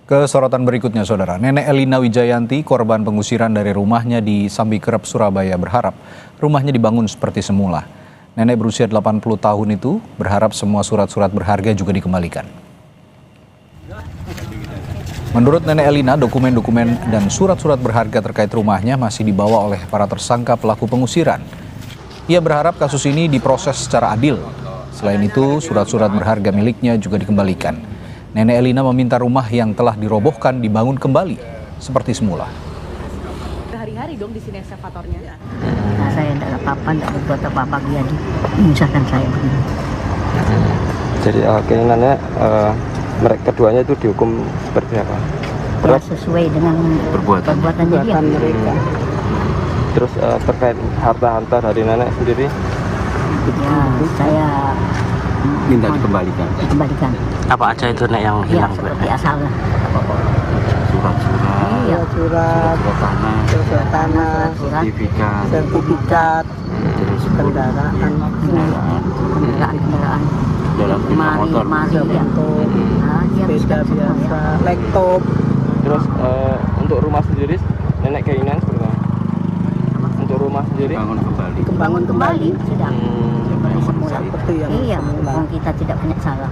Ke sorotan berikutnya, Saudara. Nenek Elina Wijayanti, korban pengusiran dari rumahnya di Sambikerep, Surabaya, berharap rumahnya dibangun seperti semula. Nenek berusia 80 tahun itu berharap semua surat-surat berharga juga dikembalikan. Menurut Nenek Elina, dokumen-dokumen dan surat-surat berharga terkait rumahnya masih dibawa oleh para tersangka pelaku pengusiran. Ia berharap kasus ini diproses secara adil. Selain itu, surat-surat berharga miliknya juga dikembalikan. Nenek Elina meminta rumah yang telah dirobohkan dibangun kembali seperti semula. Hari-hari dong di sini eksavatornya. Nah, saya tidak apa-apa, tidak berbuat apa-apa, dia menyusahkan saya begini. Jadi keinginannya mereka keduanya itu dihukum seperti apa? Ya, sesuai dengan perbuatannya dia. Mereka. Terus terkait harta-harta dari nenek sendiri? Ya, saya minta dikembalikan. Apa aja itu Nek yang Ya, hilang? seperti asalnya. Surat-surat, Iya, surat tanah, sertifikat, terus kendaraan, dalam motor. mari, ya. Nah, dia Sepeda biasa, laptop. Terus untuk rumah sendiri nenek keinginan seperti apa? Untuk rumah sendiri? Bangun kembali. sudah seperti semula. Seperti yang Iya, semula. wong kita tidak punya salah.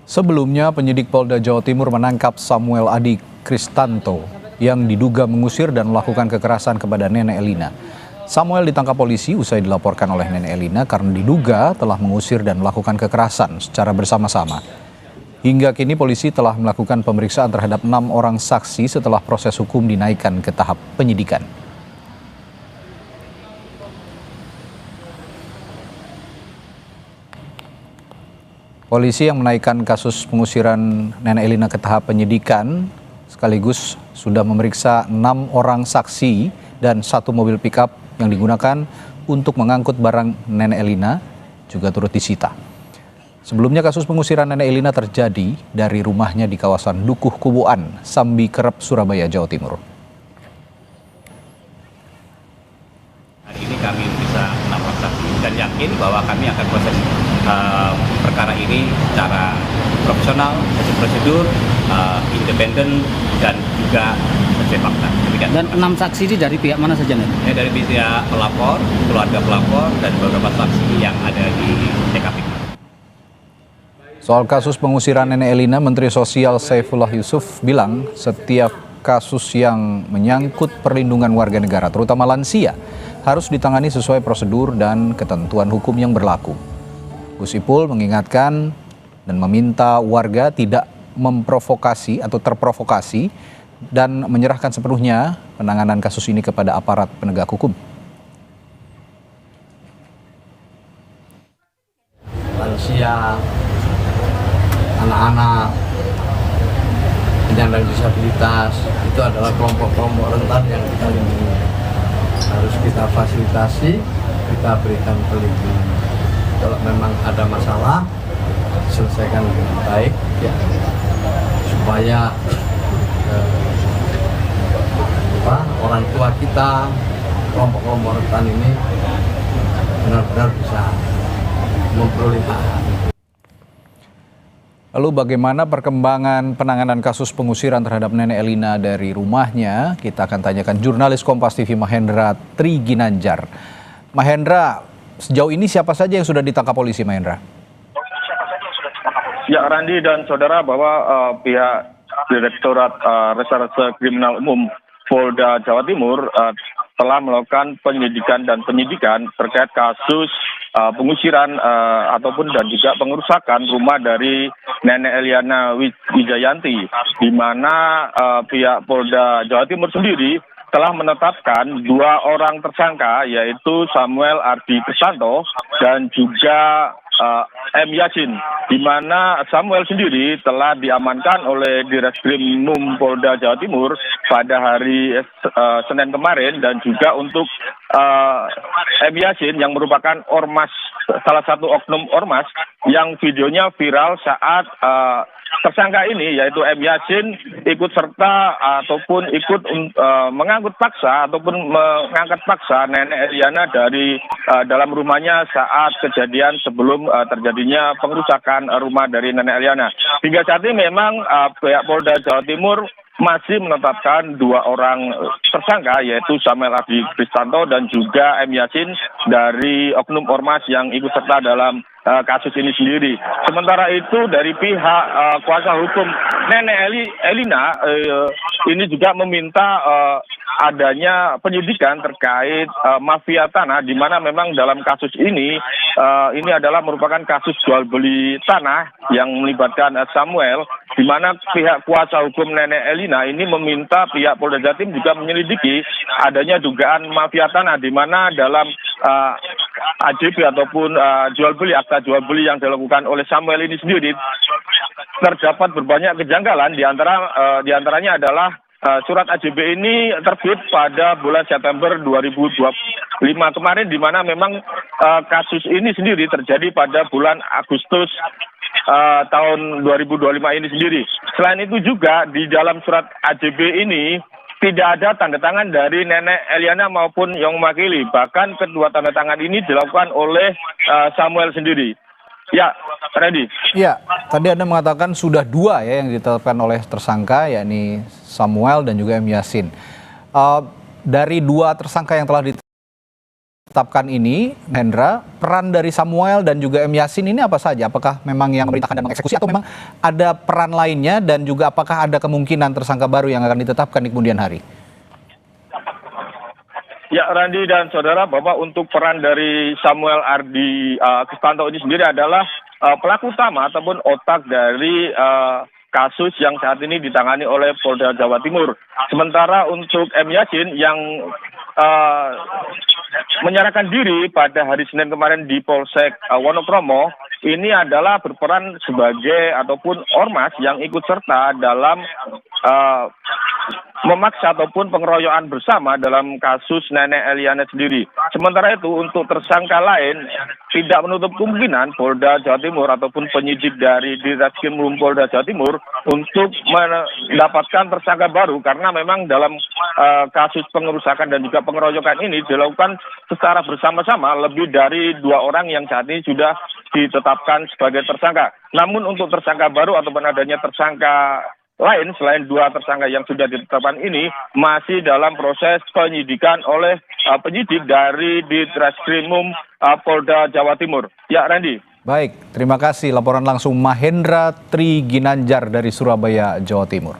Sebelumnya, penyidik Polda Jawa Timur menangkap Samuel Adi Kristanto yang diduga mengusir dan melakukan kekerasan kepada Nenek Elina. Samuel ditangkap polisi usai dilaporkan oleh Nenek Elina karena diduga telah mengusir dan melakukan kekerasan secara bersama-sama. Hingga kini polisi telah melakukan pemeriksaan terhadap 6 orang saksi setelah proses hukum dinaikkan ke tahap penyidikan. Polisi yang menaikkan kasus pengusiran Nenek Elina ke tahap penyidikan sekaligus sudah memeriksa 6 orang saksi dan 1 mobil pickup yang digunakan untuk mengangkut barang Nenek Elina juga turut disita. Sebelumnya kasus pengusiran Nenek Elina terjadi dari rumahnya di kawasan Dukuh Kubuan, Sambikerep, Surabaya, Jawa Timur. Hari ini kami bisa menambah saksi dan yakin bahwa kami akan proses perkara ini secara profesional, sesuai prosedur, independen dan juga sesuai fakta. Dan 6 saksi ini dari pihak mana saja, Nek? Dari pihak pelapor, keluarga pelapor, dan beberapa saksi yang ada di TKP. Soal kasus pengusiran Nenek Elina, Menteri Sosial Saifullah Yusuf bilang setiap kasus yang menyangkut perlindungan warga negara, terutama lansia, harus ditangani sesuai prosedur dan ketentuan hukum yang berlaku. Gus Ipul mengingatkan dan meminta warga tidak memprovokasi atau terprovokasi dan menyerahkan sepenuhnya penanganan kasus ini kepada aparat penegak hukum. Lansia, anak-anak, penyandang disabilitas, itu adalah kelompok-kelompok rentan yang kita lindungi. Harus kita fasilitasi, kita berikan perlindungan. Kalau memang ada masalah, selesaikan dengan baik, ya, supaya orang tua kita, kelompok-kelompok rentan ini benar-benar bisa memperoleh hak. Lalu bagaimana perkembangan penanganan kasus pengusiran terhadap Nenek Elina dari rumahnya? Kita akan tanyakan jurnalis Kompas TV Mahendra Triginanjar. Mahendra, sejauh ini siapa saja yang sudah ditangkap polisi, Mahendra? Ya, Randi dan saudara, bahwa pihak Direktorat Reserse Kriminal Umum Polda Jawa Timur telah melakukan penyelidikan dan penyidikan terkait kasus pengusiran ataupun dan juga pengerusakan rumah dari Nenek Elina Wijayanti, di mana pihak Polda Jawa Timur sendiri telah menetapkan 2 orang tersangka, yaitu Samuel Adi Kristanto dan juga M. Yasin, di mana Samuel sendiri telah diamankan oleh Direskrimum Polda Jawa Timur pada hari Senin kemarin, dan juga untuk M. Yasin yang merupakan ormas salah satu oknum ormas yang videonya viral saat tersangka ini yaitu M. Yasin ikut serta ataupun ikut mengangkut paksa ataupun mengangkat paksa Nenek Eliana dari dalam rumahnya saat kejadian sebelum terjadinya pengerusakan rumah dari Nenek Eliana. Hingga saat ini memang pihak Polda Jawa Timur masih menetapkan 2 orang tersangka yaitu Samuel Ardi Kristanto dan juga M. Yasin dari oknum ormas yang ikut serta dalam kasus ini sendiri. Sementara itu dari pihak kuasa hukum Nenek Elina ini juga meminta adanya penyidikan terkait mafia tanah, di mana memang dalam kasus ini adalah merupakan kasus jual beli tanah yang melibatkan Samuel, di mana pihak kuasa hukum Nenek Elina ini meminta pihak Polda Jatim juga menyelidiki adanya dugaan mafia tanah, di mana dalam AJB ataupun jual beli, akta jual beli yang dilakukan oleh Samuel ini sendiri terdapat berbanyak kejanggalan, di antaranya adalah surat AJB ini terbit pada bulan September 2025 kemarin, di mana memang kasus ini sendiri terjadi pada bulan Agustus tahun 2025 ini sendiri. Selain itu juga di dalam surat AJB ini tidak ada tanda tangan dari Nenek Eliana maupun yang mewakili. Bahkan kedua tanda tangan ini dilakukan oleh Samuel sendiri. Ya, Randy. Ya, tadi Anda mengatakan sudah 2 ya yang ditetapkan oleh tersangka, yakni Samuel dan juga M. Yasin. Dari 2 tersangka yang telah ditetapkan ini, Hendra, peran dari Samuel dan juga M. Yasin ini apa saja? Apakah memang yang memerintahkan dan mengeksekusi atau memang ada peran lainnya, dan juga apakah ada kemungkinan tersangka baru yang akan ditetapkan di kemudian hari? Ya, Randi dan saudara, bahwa untuk peran dari Samuel Ardi Kristanto ini sendiri adalah pelaku utama ataupun otak dari kasus yang saat ini ditangani oleh Polda Jawa Timur. Sementara untuk M. Yasin yang menyerahkan diri pada hari Senin kemarin di Polsek Wonokromo, ini adalah berperan sebagai ataupun ormas yang ikut serta dalam memaksa ataupun pengeroyokan bersama dalam kasus Nenek Eliana sendiri. Sementara itu untuk tersangka lain tidak menutup kemungkinan Polda Jawa Timur ataupun penyidik dari Ditreskrimum Polda Jawa Timur untuk mendapatkan tersangka baru, karena memang dalam kasus pengerusakan dan juga pengeroyokan ini dilakukan secara bersama-sama lebih dari 2 orang yang saat ini sudah ditetapkan sebagai tersangka. Namun untuk tersangka baru ataupun adanya tersangka lain selain 2 tersangka yang sudah ditetapkan ini masih dalam proses penyidikan oleh penyidik dari Ditreskrimum Polda Jawa Timur. Ya, Randy. Baik, terima kasih. Laporan langsung Mahendra Tri Ginanjar dari Surabaya, Jawa Timur.